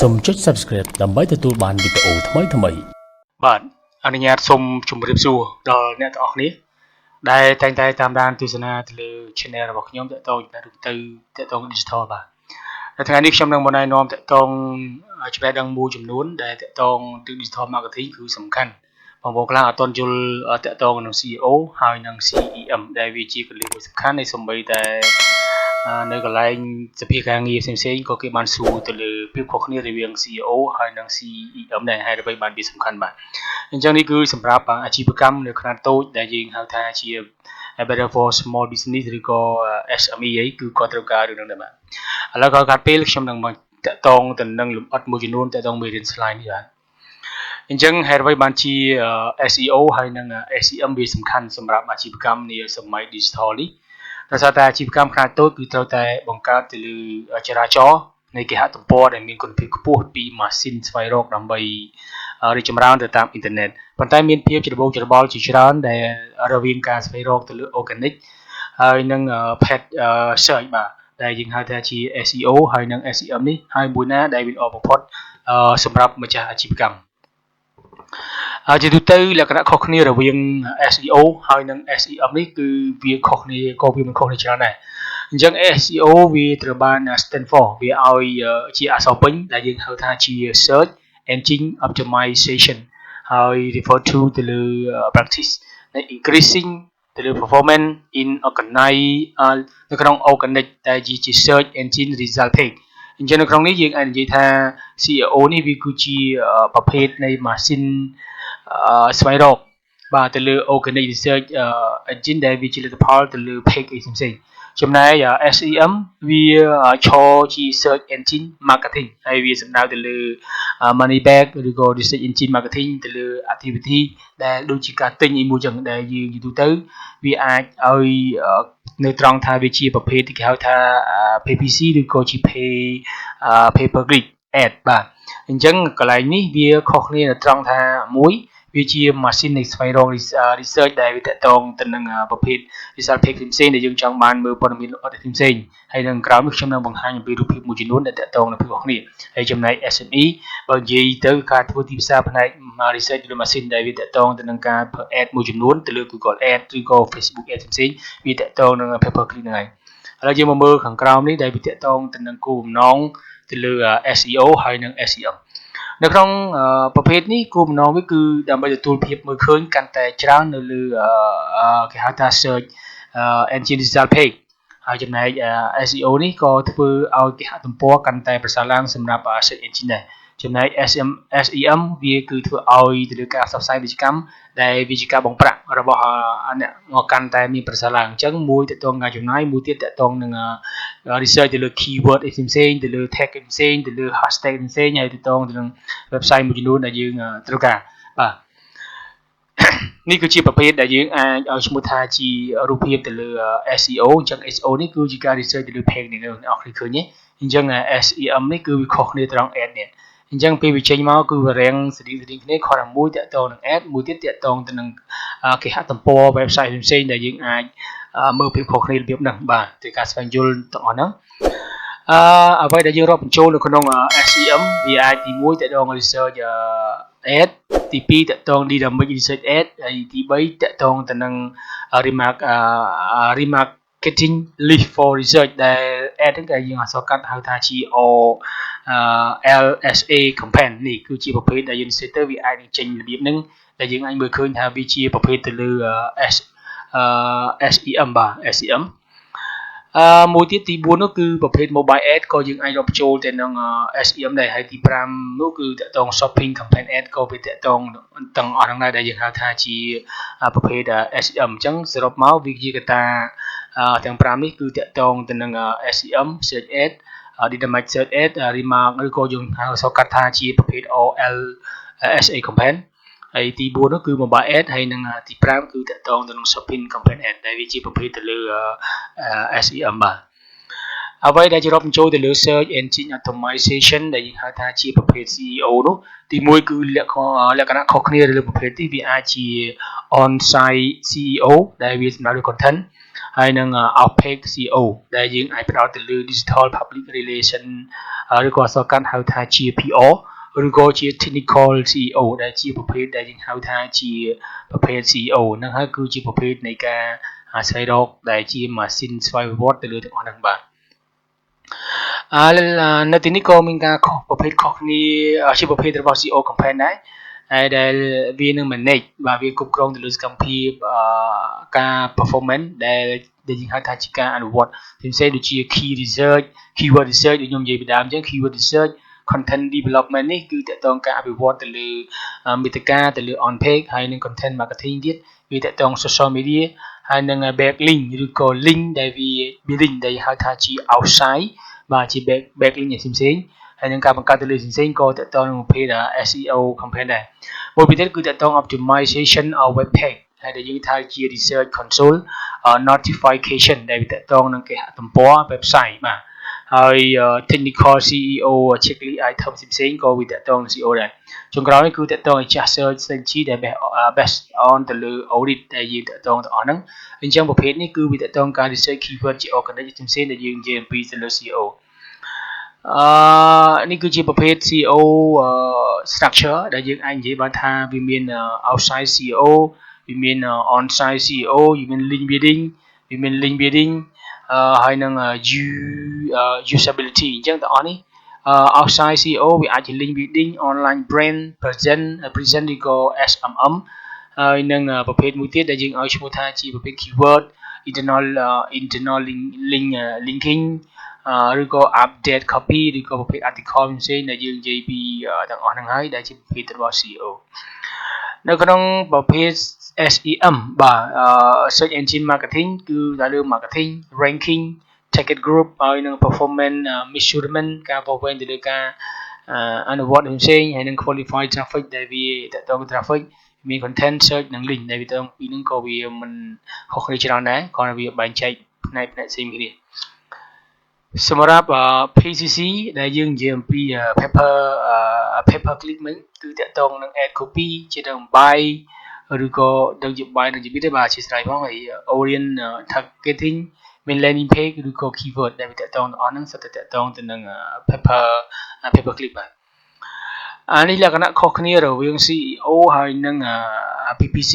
សូមចុច Subscribe ដើម្បីទទួលបានវីដេអូថ្មីៗបាទអនុញ្ញាតសូមជម្រាបសួរដល់អ្នកទាំងអស់គ្នាដែលតែងតែតាមដានទស្សនាទៅលើ Channel របស់ខ្ញុំតទៅ Digital បាទនៅថ្ងៃនេះខ្ញុំនឹងមកណែនាំតទៅច្បាស់ដឹងមួយចំនួនដែលតទៅ Digital Marketing គឺសំខាន់បងប្អូនខ្លះអត់ទាន់យល់តទៅនឹង SEO ហើយនិង SEM ដែលវាជាកលិមួយសំខាន់នៃសម្បីតែនៅកន្លែងសភាការងារផ្សេងៗក៏គេបានសួរទៅលើភាពខុសគ្នារវាង SEO ហើយនិង SEM ដែរហើយដើម្បីបានវាសំខាន់បាទអញ្ចឹងនេះគឺសម្រាប់អាជីវកម្មនៅខ្នាតតូចដែលយើងហៅថាជា better for small business ឬក៏ SME អីគឺគាត់ត្រូវការរឿងហ្នឹងដែរបាទឥឡូវក៏កាត់ពេលខ្ញុំនឹងមកតកតងទៅនឹងលម្អិតមួយចំនួនតកតងមេរៀន slide នេះបាទអញ្ចឹងហេតុអ្វីបានជា SEO ហើយនិង SEM វាសំខាន់សម្រាប់អាជីវកម្មនាសម័យ digital នេះដោយសារតែអាជីវកម្មខ្នាតតូចគឺត្រូវតែបង្កើតទៅលើចរាចរណ៍នៃគេហទំព័រដែលមានគុណភាពខ្ពស់ពីម៉ាស៊ីនស្វែងរកដើម្បីរីកចម្រើនទៅតាមអ៊ីនធឺណិតប៉ុន្តែមានភាពច្របូកច្របល់ជាច្រើនដែលរវាងការស្វែងរកទៅលើ organic ហើយនិង paid search បាទដែលយើងហៅថាជា SEO ហើយនិង SEM នេះហើយមួយណាដែលវាល្អបំផុតសម្រាប់ម្ចាស់អាជីវកម្មជាទូទៅលក្ខណៈខុសគ្នារវាង SEO ហើយនិង SEM នេះគឺវាខុសគ្នាក៏វាមិនខុសគ្នាច្រើនដែរអញ្ចឹង SEO វាត្រូវបាន stand for វាឲ្យជាអក្សរពេញដែលយើងហៅថាជា Search Engine Optimization ហើយ refer to ទៅលើ practice នៃ increasing ទៅលើ performance inនៅក្នុង organic ដែលជា Search Engine Result Page អញ្ចឹងនៅក្នុងនេះយើងអាចនិយាយថា SEO នេះវាគឺជាប្រភេទនៃម៉ាស៊ីនស្វែងរកបាទទៅលើ organic research engine ដែលវាជាលទ្ធផលទៅលើ page អីផ្សេងៗចំណែក SEM វាឈរជា search engine marketing ហើយវាសំដៅទៅលើ money back ឬក៏ research engine marketing ទៅលើ activity ដែលដូចជាការទិញអីមួយចឹងដែលយើងយូរទៅវាអាចឲ្យនៅត្រង់ថាវាជាប្រភេទគេហៅថា PPC ឬក៏ជា pay per click ad បាទអញ្ចឹងកន្លែងនេះវាខុសគ្នានៅត្រង់ថាមួយវាជាម៉ាស៊ីននៃស្វែងរក research ដែលវាតកតងទៅនឹងប្រភេទ result page ផ្សេងៗដែលយើងចង់បានមើលព័ត៌មានលម្អិតផ្សេងៗហើយនឹងក្រោយនេះខ្ញុំនឹងបង្ហាញអំពីរូបភាពមួយចំនួនដែលតកតងនឹងភាពខុសគ្នាហើយចំណែក SME បើនិយាយទៅការធ្វើទីផ្សារផ្នែក research លើម៉ាស៊ីនដែលវាតកតងទៅនឹងការ ad មួយចំនួនទៅលើ Google Ad ឬក៏ Facebook Ad ផ្សេងៗវាតកតងនឹង pay per click ហ្នឹងហើយឥឡូវយើងមកមើលខាងក្រោមនេះដែលវាតកតងទៅនឹងគោលបំណងទៅលើ SEO ហើយនិង SEM នៅក្នុងប្រភេទនេះគោលបំណងវាគឺដើម្បីទទួលភាពមើលឃើញកាន់តែច្រើននៅលើគេហៅថា search engine result page ហើយចំណែក SEO នេះក៏ធ្វើឲ្យគេហទំព័រកាន់តែប្រសើរឡើងសម្រាប់ search engine ដែរចំណែក SEM វាគឺធ្វើឲ្យទៅលើការផ្សព្វផ្សាយពាណិជ្ជកម្មដែលវាជាការបង្ប្រាក់របស់អ្នកមកកាន់តែមានប្រសើរឡើងអញ្ចឹងមួយតកតងការចំណាយមួយទៀតតកតងនឹង research ទៅលើ keyword ផ្សេងៗទៅលើ tag ផ្សេងទៅលើ hashtag ផ្សេងហើយតកតងទៅនឹង website មួយចំនួនដែលយើងត្រូវការបាទនេះគឺជាប្រភេទដែលយើងអាចឲ្យឈ្មោះថាជារូបភាពទៅលើ SEO អញ្ចឹង SEO នេះគឺជាការ research ទៅលើ page នេះអ្នកនរគ្នាឃើញទេអញ្ចឹង SEM នេះគឺវាខុសគ្នាត្រង់ ad នេះអញ្ចឹងពេលវាចេញមកគឺវារាំងស្តៀងគ្នាគ្រាន់តែមួយតកតងនឹង ad មួយទៀតតកតងទៅនឹងគេហទំព័រ website ផ្សេងៗដែលយើងអាចមើលភាពខុសគ្នារបៀបហ្នឹងបាទទៅការស្វែងយល់ទាំងអស់ហ្នឹងអ្វីដែលយើងរាប់បញ្ចូលនៅក្នុង SEM វាអាចទី1តកតង research ad ទី2តកតង dynamic research ad ហើយទី3តកតងទៅនឹង remarketing list for research ដែល ad ហ្នឹងគេយើងអក្សរកាត់ហៅថាជា LSA campaign នេះគឺជាប្រភេទដែលយើងនិយាយទៅវាអាចនឹងចេញរបៀបហ្នឹងដែលយើងអាចមើលឃើញថាវាជាប្រភេទទៅលើ SEM បាទ SEM មួយទៀតទី4នោះគឺប្រភេទ mobile ad ក៏យើងអាចរាប់ចូលទៅនឹង SEM ដែរហើយទី5នោះគឺតកតង shopping campaign ad ក៏វាតកតងទាំងអស់ហ្នឹងដែរដែលយើងហៅថាជាប្រភេទ SEM អញ្ចឹងសរុបមកវាជាកត្តាទាំង5នេះគឺតកតងទៅនឹង SEM search ad dynamic search ad remark ឬក៏យើងហៅសកាត់ថាជាប្រភេទ LSA campaign ហើយទី4នោះគឺ mobile ad ហើយនិងទី5គឺតកតងទៅនឹង shopping campaign ad ដែលវាជាប្រភេទទៅលើ SEM បាទអ្វីដែលជារាប់បញ្ចូលទៅលើ search engine optimization ដែលយើងហៅថាជាប្រភេទ SEO នោះទី1គឺលក្ខណៈខុសគ្នាលើប្រភេទនេះវាអាចជា on site SEO ដែលវាសម្ដៅលើ content ហើយនឹង outpage SEO ដែលយើងអាចផ្ដោតទៅលើ digital public relation ឬក៏អក្សរកាន់ហៅថាជា PR ឬក៏ជា technical SEO ដែលជាប្រភេទដែលយើងហៅថាជាប្រភេទ SEO ហ្នឹងហើយគឺជាប្រភេទនៃការស្វែងរកដែលជាម៉ាស៊ីនស្វ័យប្រវត្តិទៅលើទាំងអស់ហ្នឹងបាទនៅទីនេះក៏មានការខុសប្រភេទខុសគ្នាជាប្រភេទរបស់ SEO campaign ដែរហើយដែលវានឹង manage បាទវាគ្រប់គ្រងទៅលើសកម្មភាពការ performance ដែលយើងហៅថាជាការអនុវត្តផ្សេងៗដូចជា key research keyword research ដូចខ្ញុំនិយាយពីដើមអញ្ចឹង keyword research content development នេះគឺតកតងការអភិវឌ្ឍទៅលើមាតិកាទៅលើ on page ហើយនឹង content marketing ទៀតវាតកតង social media ហើយនឹង backlink ឬក៏ link ដែលវា link ដែលហៅថាជា outside បាទជា backlink ផ្សេងៗហើយនឹងការបង្កើតទៅលើផ្សេងៗក៏តកតងនឹងប្រភេទ SEO campaign ដែរមួយទៀតគឺតកតង optimization of web page ហើយដែលយើងថាជា research console notification ដែលវាតកតងនឹងគេហទំព័រ website បាទហើយ technical SEO checklist item ផ្សេងៗក៏វាតកតងនឹង SEO ដែរចុងក្រោយនេះគឺតកតងឲ្យចាស់ search strategy ដែល based on ទៅលើ audit ដែលយើងតកតងទាំងអស់ហ្នឹងអញ្ចឹងប្រភេទនេះគឺវាតកតងការ research keyword ជា organic ផ្សេងៗដែលយើងនិយាយអំពីទៅលើ SEO នេះគឺជាប្រភេទ SEO structure ដែលយើងអាចនិយាយបានថាវាមាន outside SEO វាមាន on-site SEO វាមាន link building ហើយនឹង usability អញ្ចឹងទាំងអស់នេះ outside SEO វាអាចជា link building online brand present ឬក៏ SMM ហើយនឹងប្រភេទមួយទៀតដែលយើងឲ្យឈ្មោះថាជាប្រភេទ keyword internal linking ឬក៏ update copy ឬក៏ប្រភេទ article ផ្សេងដែលយើងនិយាយពីទាំងអស់ហ្នឹងហើយដែលជាប្រភេទរបស់ SEO នៅក្នុងប្រភេទ SEM បាទ search engine marketing គឺទៅលើ marketing ranking target group ហើយនឹង performance measurement ការប្រវែងទៅលើការអនុវត្តផ្សេងហើយនឹង qualified traffic ដែលវាតកតង traffic មាន content search និង link ដែលវាតកតងពីហ្នឹងក៏វាមិនខុសគ្នាច្រើនដែរគ្រាន់តែវាបែងចែកផ្នែកផ្សេងគ្នាសម្រាប់ PCC ដែលយើងនិយាយអំពី paper click ហ្នឹងគឺតកតងនឹង ad copy ជាដើមបាយឬក៏ដឹងជាបាយនឹងជាទៀតទេបាទអធិស្ឋានផងហើយ orient targeting មាន landing page ឬក៏ keyword ដែលវាតកតងទាំងអស់ហ្នឹងសុទ្ធតែតកតងទៅនឹង paper click បាទនេះលក្ខណៈខុសគ្នារវាង SEO ហើយនឹង PPC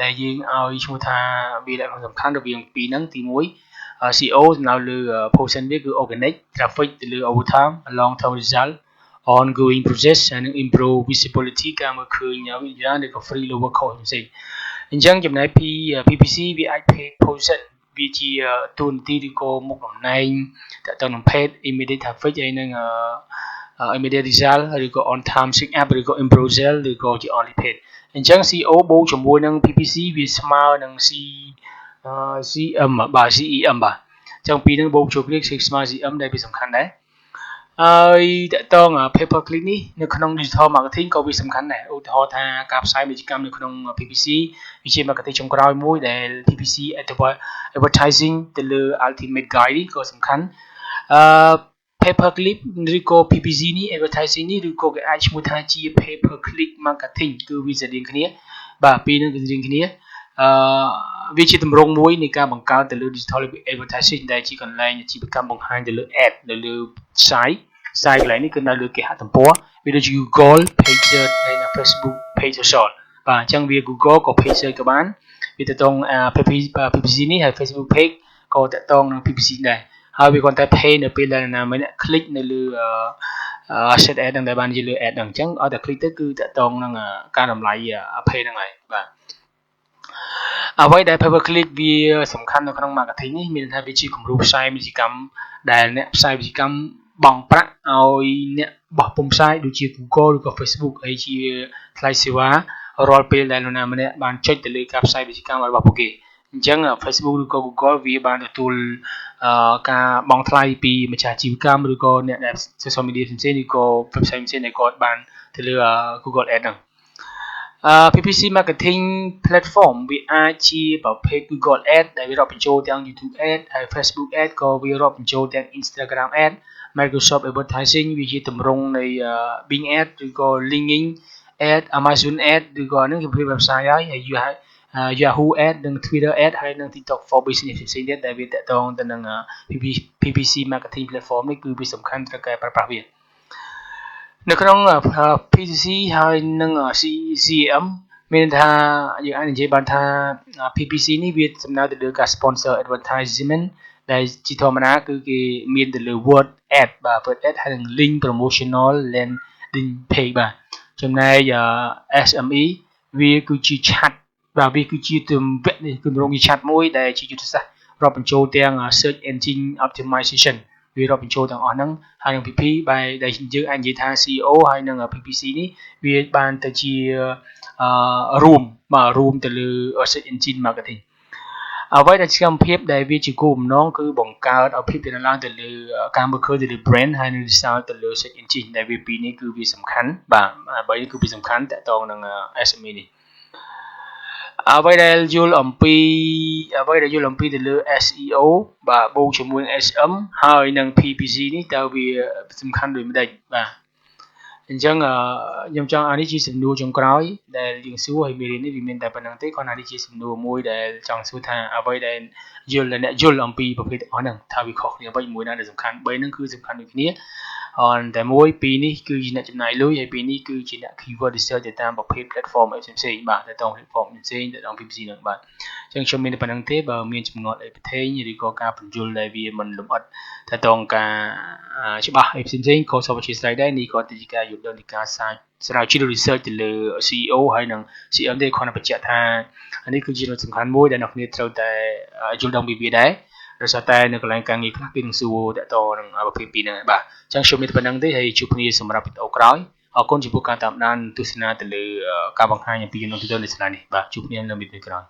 ដែលយើងឲ្យឈ្មោះថាវាលក្ខណៈសំខាន់រវាងពីរហ្នឹងទី1 SEO សំដៅលើ position វាគឺ organic traffic ទៅលើ over time long term result ongoing process ហើយនឹង improve visibility ការមើលឃើញវិញ្ញាណឬក៏ free lower cost ផ្សេងអញ្ចឹងចំណែកពី PPC វាអាច page position វាជាទូនាទីឬក៏មុខតំណែងតទៅនឹង page immediate traffic ហើយនឹង immediate result ឬក៏ on time sync up ឬក៏ improve result ឬក៏ជា only page អញ្ចឹង SEO បូកជាមួយនឹង PPC វាស្មើនឹង CEM បាទ CEM បាទអញ្ចឹងពីរនឹងបូកចូលគ្នាគឺស្មើ CEM ដែលវាសំខាន់ដែរហើយតកតង paper click នេះនៅក្នុង digital marketing ក៏វាសំខាន់ដែរឧទាហរណ៍ថាការផ្សាយពាណិជ្ជកម្មនៅក្នុង PPC វាជា marketing ចុងក្រោយមួយដែល PPC advertising ទៅលើ ultimate guide នេះក៏សំខាន់paper click ឬក៏ PPC នេះ advertising នេះឬក៏គេអាចឈ្មោះថាជា paper click marketing គឺវាស្រដៀងគ្នាបាទពីរនឹងស្រដៀងគ្នាវាជាទម្រង់មួយនៃការបង្កើតទៅលើ digital advertising ដែលជាកន្លែងអាជីវកម្មបង្ហាញទៅលើ ad នៅលើ site កន្លែងនេះគឺនៅលើគេហទំព័រវាដូចជា Google page search ហើយនិង Facebook page search បាទអញ្ចឹងវា Google ក៏ page search ក៏បានវាទៅតង PPC នេះហើយ Facebook page ក៏តកតងនឹង PPC ដែរហើយវាគាត់តែ pay នៅពេលដែលណាម្នាក់ click នៅលើ set ad ហ្នឹងដែលបាននិយាយលើ ad ហ្នឹងអញ្ចឹងឲ្យតែ click ទៅគឺតកតងនឹងការតម្លៃ pay ហ្នឹងហើយបាទអ្វីដែល pay per click វាសំខាន់នៅក្នុង marketing នេះមានន័យថាវាជាគំរូផ្សាយពាណិជ្ជកម្មដែលអ្នកផ្សាយពាណិជ្ជកម្មបង់ប្រាក់ឲ្យអ្នកបោះពុម្ពផ្សាយដូចជា Google ឬក៏ Facebook ហើយជាថ្លៃសេវារាល់ពេលដែលនរណាម្នាក់បានចុចទៅលើការផ្សាយពាណិជ្ជកម្មរបស់ពួកគេអញ្ចឹង Facebook ឬក៏ Google វាបានទទួលការបង់ថ្លៃពីម្ចាស់អាជីវកម្មឬក៏អ្នកដែល social media ផ្សេងៗឬក៏ website ផ្សេងៗដែលគាត់បានទៅលើ Google Ads ហ្នឹងPPC marketing platform វាអាចជាប្រភេទ Google Ads ដែលវារាប់បញ្ចូលទាំង YouTube Ads ហើយ Facebook Ads ក៏វារាប់បញ្ចូលទាំង Instagram Ads Microsoft Advertising វាជាទម្រង់នៃ Bing Ads ឬក៏ LinkedIn Ads Amazon Ads ឬក៏ហ្នឹងជាប្រភេទ website ហើយ Yahoo ad និង Twitter ad ហើយនិង TikTok for business ផ្សេងទៀតដែលវាតកតងទៅនឹង PPC marketing platform នេះគឺវាសំខាន់ត្រូវការប្រើប្រាស់វានៅក្នុង PPC ហើយនិង CEM មានថាយើងអាចនិយាយបានថា PPC នេះវាសំដៅទៅលើការ sponsor advertisement ដែលជាធម្មតាគឺគេមានទៅលើ word ad បាទ word ad ហើយនិង link promotional landing page បាទចំណែក SME វាគឺជាឆាត់បាទវាគឺជាទម្រង់គម្រោងឆាត់មួយដែលជាយុទ្ធសាស្ត្ររាប់បញ្ចូលទាំង search engine optimization វារាប់បញ្ចូលទាំងអស់ហ្នឹងហើយនឹង PP បែរដែលយើងអាចនិយាយថា SEO ហើយនឹង PPC នេះវាបានទៅជារួមទៅលើ search engine marketing អ្វីដែលជាកម្មភាពដែលវាជាគោលបំណងគឺបង្កើតឲ្យភាពទៅឡើងទៅលើការមើលឃើញទៅលើ brand ហើយនឹង result ទៅលើ search engine ដែលវាពីរនេះគឺវាសំខាន់បាទអ្វីនេះគឺវាសំខាន់តកតងនឹង SME នេះអ្វីដែលយល់អំពីទៅលើ SEO បាទបូកជាមួយ SM ហើយនឹង PPC នេះតើវាសំខាន់ដូចម្ដេចបាទអញ្ចឹងខ្ញុំចង់ឲ្យនេះជាសំណួរចុងក្រោយដែលយើងសួរហើយមេរៀននេះវាមានតែប៉ុណ្្នឹងទេគ្រាន់តែនេះជាសំណួរមួយដែលចង់សួរថាអ្វីដែលអ្នកយល់អំពីប្រភេទទាំងអស់ហ្នឹងថាវាខុសគ្នាអ្វីមួយណាដែលសំខាន់3ហ្នឹងគឺសំខាន់ដូចគ្នាតែមួយពីរនេះគឺជាអ្នកចំណាយលុយហើយពីរនេះគឺជាអ្នក keyword research ទៅតាមប្រភេទ platform ផ្សេងៗបាទទៅតាម platform ផ្សេងទៅតាម PPC ហ្នឹងបាទអញ្ចឹងខ្ញុំមានតែប៉ុណ្្នឹងទេបើមានចម្ងល់អីបន្ថែមឬក៏ការបញ្យល់ដែលវាមិនលម្អិតទៅតាមការច្បាស់អីផ្សេងៗក៏សូមអធិស្ឋានដែរនេះក៏ជាការយល់ដឹងនៃការស្រាវជ្រាវ research ទៅលើ CEO ហើយនិង CM ទេគ្រាន់តែបញ្ជាក់ថានេះគឺជាចំណុចសំខាន់មួយដែលអ្នកគ្នាត្រូវតែយល់ដឹងពីវាដែរដោយសារតែនៅកន្លែងការងារខ្លះគេនឹងសួរតកតនឹងប្រភេទពីរហ្នឹងបាទអញ្ចឹងខ្ញុំមានតែប៉ុណ្្នឹងទេហើយជួបគ្នាសម្រាប់វីដេអូក្រោយអរគុណចំពោះការតាមដានទស្សនាទៅលើការបង្ហាញអំពីចំណុចទូទៅនៃ slide នេះបាទជួបគ្នានៅវីដេអូក្រោយ